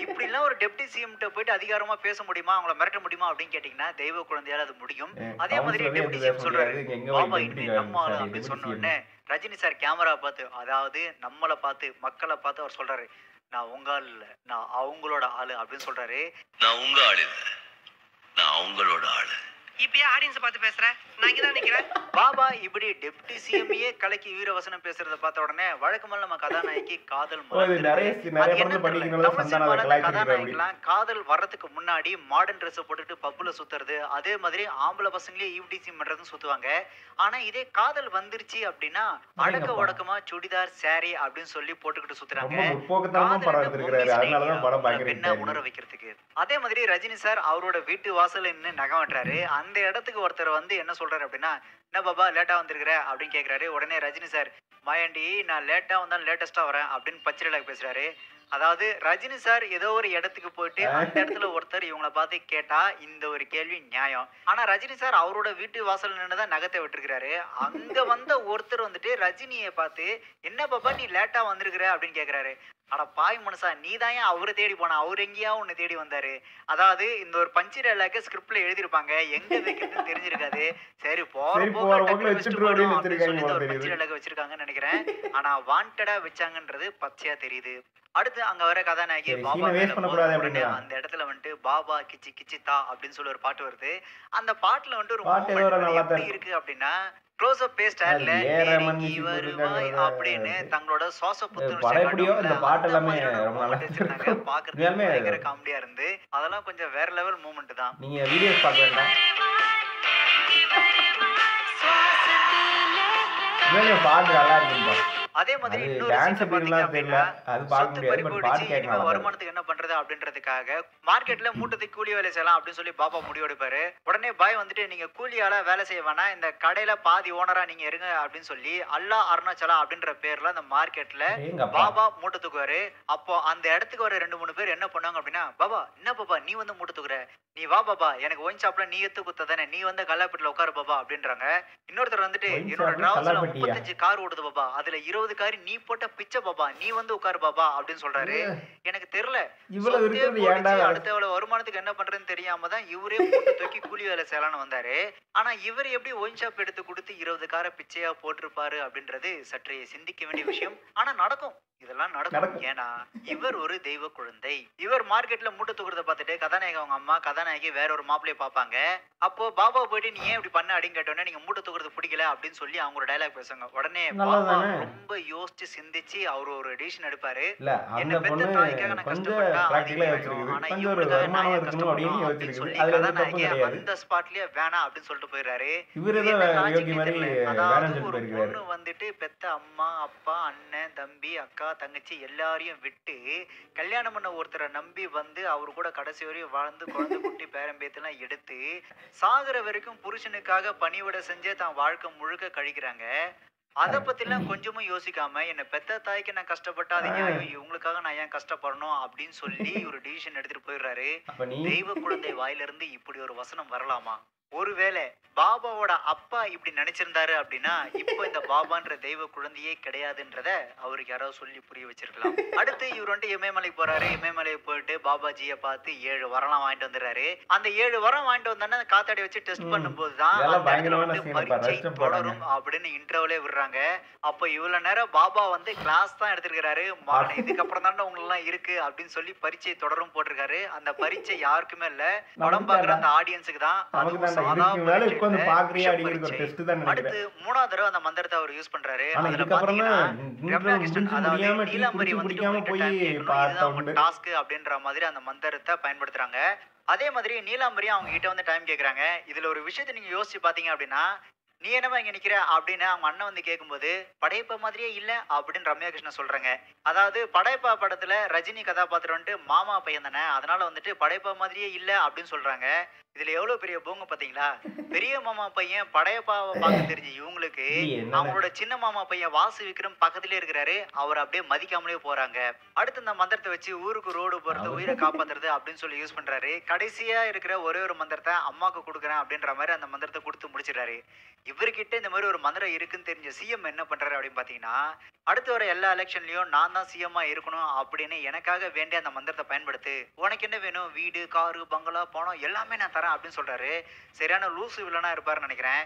இப்படி எல்லாம் ஒரு டெபுட்டி சிஎம் கிட்ட போயிட்டு அதிகாரமா பேச முடியுமா, அவங்கள மிரட்ட முடியுமா அப்படின்னு கேட்டீங்கன்னா தெய்வ குழந்தையால அது முடியும். அதே மாதிரி டெபுட்டி சிஎம் சொல்றாரு பாபா இனிமே நம்ம ஆளு அப்படின்னு சொன்ன உடனே ரஜினி சார் கேமரா பார்த்து அதாவது நம்மளை பார்த்து மக்களை பார்த்து அவர் சொல்றாரு நான் உங்க ஆள் இல்ல நான் அவங்களோட ஆளு அப்படின்னு சொல்றாரு. நான் உங்க ஆளு இல்ல நான் அவங்களோட ஆளு. இப்பயே ஆடியன்ஸ் பார்த்து பேசுறேன், நான் இங்க தான் நிக்கிறேன். பாபா இப்படி டெப்டி சிஎம்ஏ கலக்கி வீரவசனம் பேசுறத பார்த்த உடனே வழக்கமா நம்ம கதாநாயகி காதல் காதல் வர்றதுக்கு முன்னாடி மாடர்ன் ட்ரெஸ் போட்டுட்டு பப்புல சுத்துறது, அதே மாதிரி ஆம்பளை பசங்களே ஈவ்டிசி பண்றதும் சுத்துவாங்க. ஆனா இதே காதல் வந்துருச்சு அப்படின்னா அடக்க உடக்கமா சுடிதார் சாரி அப்படின்னு சொல்லி போட்டுக்கிட்டு சுத்துறாங்க பெண்ண உணர வைக்கிறதுக்கு. அதே மாதிரி ரஜினி சார் அவரோட வீட்டு வாசல்ல நின்று நகை வெட்டுறாரு. அந்த இடத்துக்கு ஒருத்தர் வந்து என்ன சொல்றாரு அப்படின்னா என்ன பாபா லேட்டா வந்திருக்கிற அப்படின்னு கேட்கிறாரு. உடனே ரஜினி சார் மாயாண்டி நான் லேட்டா வந்தாலும் லேட்டஸ்டா வரேன் அப்படின்னு பச்சை டைலாக் பேசுறாரு. அதாவது ரஜினி சார் ஏதோ ஒரு இடத்துக்கு போயிட்டு அந்த இடத்துல ஒருத்தர் இவங்கள பார்த்து கேட்டா இந்த ஒரு கேள்வி நியாயம். ஆனா ரஜினி சார் அவரோட வீட்டு வாசல் நின்னுதான் நகத்தை விட்டுருக்காரு. அங்க வந்த ஒருத்தர் வந்துட்டு ரஜினியை பார்த்து என்ன பாப்பா நீ லேட்டா வந்திருக்கிற அப்படின்னு கேக்குறாரு. அட பாய் மனுஷா, நீ தான் ஏன் அவரை தேடி போனா, அவர் எங்கேயா உன்னை தேடி வந்தாரு. அதாவது இந்த ஒரு பஞ்சு டைலாக ஸ்கிரிப்ட்ல எழுதிருப்பாங்க, எங்க வைக்கிறதுன்னு தெரிஞ்சிருக்காது. சரி போற போக்கு ஒரு பஞ்சு டைலாக வச்சிருக்காங்கன்னு நினைக்கிறேன். ஆனா வாண்டடா வச்சாங்கன்றது பச்சையா தெரியுது. அடுத்து அங்க வர கதாநாயகி பாபா அந்த இடத்துல வந்துட்டு பாபா கிச்சி கிச்சி தா அப்படின்னு சொல்லி ஒரு பாட்டு வருது. அந்த பாட்டுல வந்துட்டு ஒரு எப்படி இருக்கு அப்படின்னா க்ளோஸ் அப் பேஸ்ட் ஆட்ல வருவாய் அப்படின்னு தங்களோட சுவாச புத்துணர்ச்சி பாக்குறது பயங்கர காமெடியா இருந்து அதெல்லாம் கொஞ்சம் வேற லெவல் மூமெண்ட் தான். நீங்க வீடியோஸ் பார்க்க வேண்டாம், பாட்டு நல்லா இருக்கும்பா. அதே மாதிரி வருமானத்துக்கு என்ன பண்றது அப்படின்றதுக்காக மார்க்கெட்ல மூட்டத்தை கூலி வேலை செய்யலாம் அப்படின்னு சொல்லி பாபா முடிவெடுப்பாரு. உடனே பாய் வந்துட்டு நீங்க கூலியால வேலை செய்ய வேணா, இந்த கடையில பாதி ஓனரா நீங்க இருங்க அப்படின்னு சொல்லி அல்லா அருணாச்சலா அப்படின்ற பேர்ல அந்த மார்க்கெட்ல பாபா மூட்டை தூக்குவாரு. அப்போ அந்த இடத்துக்கு வர 2-3 பேர் என்ன பண்ணுவாங்க அப்படின்னா, பாபா என்ன பாபா நீ வந்து மூட்டை தூக்குற, நீ வா பாபா எனக்கு ஒயின் ஷாப்ல நீ எடுத்து குத்த தானே, நீ வந்து கல்லாப்பேட்டில உட்காரு பாபா அப்படின்றாங்க. இன்னொருத்தர் வந்துட்டு என்னோட டிராவல்ஸ்ல 35 கார் ஓடுது பாபா, அதுல 20 கார் நீ போட்ட பிச்சை பாபா, நீ வந்து உட்காரு பாபா அப்படின்னு சொல்றாரு. எனக்கு தெரியல அடுத்த வருமானத்துக்கு என்ன பண்றதுன்னு தெரியாம தான் இவரே மூட்டை தூக்கி கூலி வேலை செய்யலான்னு வந்தாரு. ஆனா இவர் எப்படி ஒயின் ஷாப் எடுத்து கொடுத்து 20 காரை பிச்சையா போட்டிருப்பாரு அப்படின்றது சற்றே சிந்திக்க வேண்டிய விஷயம். ஆனா நடக்கும், இதெல்லாம் நடக்கும். ஏன்னா இவர் ஒரு தெய்வ குழந்தை. இவர் மார்க்கெட்ல மூட்டை தூக்குறத பார்த்துட்டு கதாநாயகி அவங்க அம்மா கதாநாயகி வேற ஒரு மாப்பிளைய பாப்பாங்க. அப்போ பாபா போயிட்டு நீ ஏன் இப்படி பண்ண அப்படின்னு கேட்டோன்னே நீங்க மூட்டை தூக்குறது பிடிக்கல அப்படின்னு சொல்லி அவங்க ஒரு டைலாக் பேசுவாங்க. உடனே பாபா ரொம்ப யோசிச்சு சிந்திச்சு அவர் ஒரு டிசிஷன் எடுப்பாரு. என்ன பெத்த தாய்க்காக நான் கஷ்டப்பட்டா ஆனா இவருக்காக நான் கஷ்டப்படணும் அப்படின்னு சொல்லி கதாநாயகி அந்த ஸ்பாட்லயே வேணாம் அப்படின்னு சொல்லிட்டு போயிடுறாரு. அதாவது ஒரு பொண்ணு வந்துட்டு பெத்த அம்மா அப்பா அண்ணன் தம்பி அக்கா தங்கச்சி எல்லாரையும் விட்டு கல்யாணம் பண்ண ஒருத்தரை நம்பி வந்து அவரு கூட கடைசி வரையும் வாழ்ந்து குழந்தை குட்டி பேரம்பேத்தெல்லாம் எடுத்து சாகுற வரைக்கும் புருஷனுக்காக பணிவிட செஞ்சே தான் வாழ்க்கை முழுக்க கழிக்கிறாங்க. அத பத்திலாம் கொஞ்சமும் யோசிக்காம என்ன பெத்த தாய்க்கு நான் கஷ்டப்பட்டா அது இவங்களுக்காக நான் ஏன் கஷ்டப்படணும் அப்படின்னு சொல்லி ஒரு டிசிஷன் எடுத்துட்டு போயிடுறாரு. தெய்வ குழந்தை வாயிலிருந்து இப்படி ஒரு வசனம் வரலாமா? ஒருவேளை பாபாவோட அப்பா இப்படி நினைச்சிருந்தாரு அப்படின்னா இப்போ இந்த பாபான்ற தெய்வ குழந்தையே கிடையாதுன்றத அவருக்கு யாராவது சொல்லி புரிய வச்சிருக்கலாம். அடுத்து இவர் வந்து இமயமலைக்கு போறாரு. இமயமலையை போயிட்டு பாபாஜியை பார்த்து 7 வரலாம் வாங்கிட்டு வந்துடுறாரு. அந்த 7 வரம் வாங்கிட்டு வந்தோன்னா காத்தாடி வச்சு டெஸ்ட் பண்ணும்போது தான் பரீட்சை தொடரும் அப்படின்னு இன்டர்வலே விடுறாங்க. அப்போ இவ்வளவு நேரம் பாபா வந்து கிளாஸ் தான் எடுத்திருக்கிறாரு, இதுக்கப்புறம் தானே உங்களெல்லாம் இருக்கு அப்படின்னு சொல்லி பரீட்சை தொடரும் போட்டிருக்காரு. அந்த பரீட்சை யாருக்குமே இல்ல, படம் பாக்குற அந்த ஆடியன்ஸுக்கு தான். அடுத்து 3ஆவது தடவை அந்த மந்திரத்தை அவர் யூஸ் பண்றாரு. அதுல பாத்தீங்கன்னா நீலாம்பரி வந்து டாஸ்க் அப்படின்ற மாதிரி அந்த மந்திரத்தை பயன்படுத்துறாங்க. அதே மாதிரி நீலாம்பரி அவங்க கிட்ட வந்து டைம் கேக்குறாங்க. இதுல ஒரு விஷயத்தை நீங்க யோசிச்சு பாத்தீங்க அப்படின்னா, நீ என்னவா இங்க நிக்கிற அப்படின்னு அவங்க அண்ணன் வந்து கேட்கும்போது படையப்பா மாதிரியே இல்ல அப்படின்னு ரம்யா கிருஷ்ணன் சொல்றாங்க. அதாவது படையப்பா படத்துல ரஜினி கதாபாத்திரம் வந்துட்டு மாமா பையன் தானே, அதனால வந்துட்டு படையப்பா மாதிரியே இல்ல அப்படின்னு சொல்றாங்க. இதுல எவ்வளவு பெரிய போங்க பாத்தீங்களா? பெரிய மாமா பையன் படையப்பாவை பார்க்க தெரிஞ்சு இவங்களுக்கு அவங்களோட சின்ன மாமா பையன் வாசு விக்ரம் பக்கத்திலே இருக்கிறாரு, அவர் அப்படியே மதிக்காமலே போறாங்க. அடுத்து இந்த மந்திரத்தை வச்சு ஊருக்கு ரோடு போறது உயிரை காப்பாத்துறது அப்படின்னு சொல்லி யூஸ் பண்றாரு. கடைசியா இருக்கிற ஒரே ஒரு மந்திரத்தை அம்மாக்கு கொடுக்குறேன் அப்படின்ற மாதிரி அந்த மந்திரத்தை கொடுத்து முடிச்சிடறாரு. இவர்கிட்ட இந்த மாதிரி ஒரு மந்திரம் இருக்குன்னு தெரிஞ்ச சிஎம் என்ன பண்றாரு அப்படின்னு பாத்தீங்கன்னா, அடுத்து வர எல்லா எலெக்ஷன்லயும் நான் தான் சிஎம்மா இருக்கணும் அப்படின்னு எனக்காக வேண்டிய அந்த மந்திரத்தை பயன்படுத்து, உனக்கு என்ன வேணும் வீடு காரு பங்களா பணம் எல்லாமே நான் தரேன் அப்படின்னு சொல்றாரு. சரியான லூசு வில்லனா இருப்பாருன்னு நினைக்கிறேன்.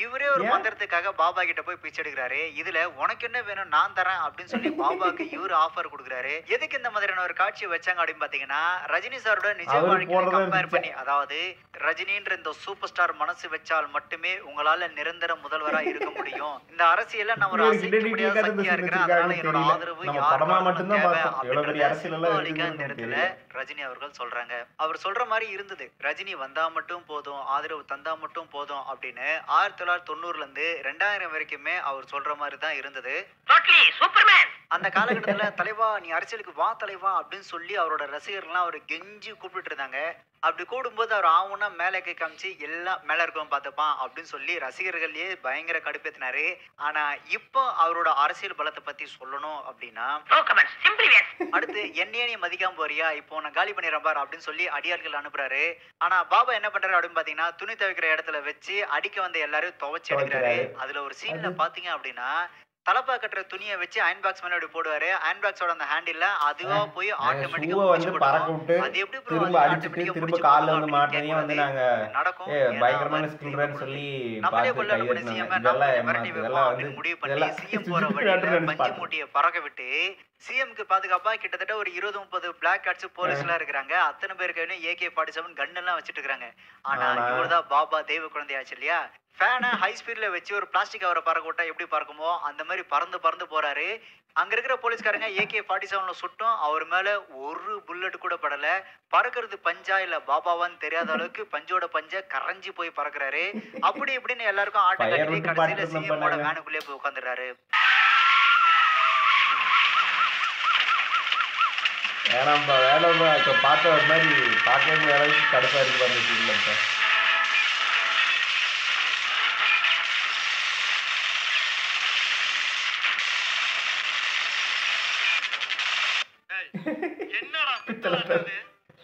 இவரே ஒரு மந்திரத்துக்காக பாபா கிட்ட போய் பிச்சை எடுக்கிறாரு. இதுல உனக்கு என்ன வேணும் நான் தரேன் அப்படின்னு சொல்லி பாபாக்கு இவரு ஆஃபர் கொடுக்குறாரு. எதுக்கு இந்த மாதிரியான ஒரு காட்சியை வச்சாங்க அப்படின்னு பாத்தீங்கன்னா, ரஜினி சாரோட நிஜ வாழ்க்கையை கம்பேர் பண்ணி, அதாவது ரஜினின்ற இந்த சூப்பர் ஸ்டார் மனசு வச்சால் மட்டுமே உங்களால நிரந்தர முதல்வரா இருக்க முடியும். இந்த அரசியல்ல நான் ஒரு அசைக்க சக்தியா இருக்கிறேன், அதனால என்னோட ஆதரவு யாருக்கும் தேவை அப்படின்றத இந்த இடத்துல ரஜினி அவர்கள் சொல்றாங்க. அவர் சொல்ற மாதிரி இருந்தது. ரஜினி வந்தா மட்டும் போதும், ஆதரவு தந்தா மட்டும் போதும் அப்படின்னு 1990ல இருந்து 2000 வரைக்குமே அவர் சொல்ற மாதிரி தான் இருந்தது. அந்த காலகட்டத்துல தலைவா நீ அரசியலுக்கு வா தலைவா அப்படின்னு சொல்லி அவரோட ரசிகர்கள்லாம் அவர் கெஞ்சி கூப்பிட்டு இருந்தாங்க. அப்படி கூடும்போது அவர் ஆவுன்னா மேலே கை காமிச்சு எல்லாம் மேல இருக்கவன் பார்த்துப்பான் அப்படின்னு சொல்லி ரசிகர்கள்லயே பயங்கர கடுப்பேத்தினாரு. ஆனா இப்போ அவரோட அரசியல் பலத்தை பத்தி சொல்லணும் அப்படின்னா, அடுத்து என்னையே நீ மதிக்காம போறியா, இப்போ நான் காலி பண்ணிடுறேன் பார் அப்படின்னு சொல்லி அடியாட்கள் அனுப்புறாரு. ஆனா பாபா என்ன பண்றாரு அப்படின்னு பாத்தீங்கன்னா, துணி துவைக்கிற இடத்துல வச்சு அடிக்க வந்த எல்லாரும் துவைச்சு எடுக்கிறாரு. அதுல ஒரு சீன்ல பாத்தீங்க அப்படின்னா, தலப்பா கட்டுற துணியை வச்சு அயன் பாக்ஸ் மேல அப்படி போடுவாரு. அயன் பாக்ஸோட அந்த ஹேண்டில்ல அதுவா போய் ஆட்டோமேட்டிக்கா வந்து பறக்க விட்டு அது எப்படி திரும்ப அடிச்சுட்டு திரும்ப கால்ல வந்து மாட்டினதையும் வந்து நாங்க நடக்கும் பயங்கரமான ஸ்கில்றன்னு சொல்லி நம்மளே பார்த்து கொள்ள கைதட்டினாங்க. சிஎம் இதெல்லாம் மிரட்டி இதெல்லாம் வைப்போம் வந்து அப்படின்னு முடிவு பண்ணி இதெல்லாம் சிஎம் போற வழியில பஞ்சு மூட்டையை பறக்க விட்டு சிஎம்க்கு பாதுகாப்பா கிட்டத்தட்ட ஒரு 20-30 பிளாக் கார்ட்ஸ் போலீஸ் எல்லாம் இருக்கிறாங்க. அத்தனை பேருக்கு AK-47 கன் எல்லாம் வச்சிட்டு இருக்காங்க. ஆனா இவர்தான் பாபா தெய்வ குழந்தையாச்சு இல்லையா. ஃபேனை ஹை ஸ்பீட்ல வச்சு ஒரு பிளாஸ்டிக் கவரை பறக்க விட்டா எப்படி பறக்குமோ அந்த மாதிரி பறந்து பறந்து போறாரு. அங்க இருக்கிற போலீஸ்காரங்க AK-47 சுட்டும் அவர் மேல ஒரு புல்லட் கூட படல. பறக்கிறது பஞ்சா இல்ல பாபாவான்னு தெரியாத அளவுக்கு பஞ்சோட பஞ்ச கரைஞ்சி போய் பறக்குறாரு. அப்படி இப்படின்னு எல்லாருக்கும் ஆட்ட கட்டி கடைசியில சிஎம்மோட வேனுக்குள்ளே போய் உட்காந்துறாரு. வேணாம்பா இப்போ பார்த்த ஒரு மாதிரி பார்க்கவே முடியாத அளவுக்கு கடுப்பா இருக்கு பாருங்க சீன்ல இப்போ.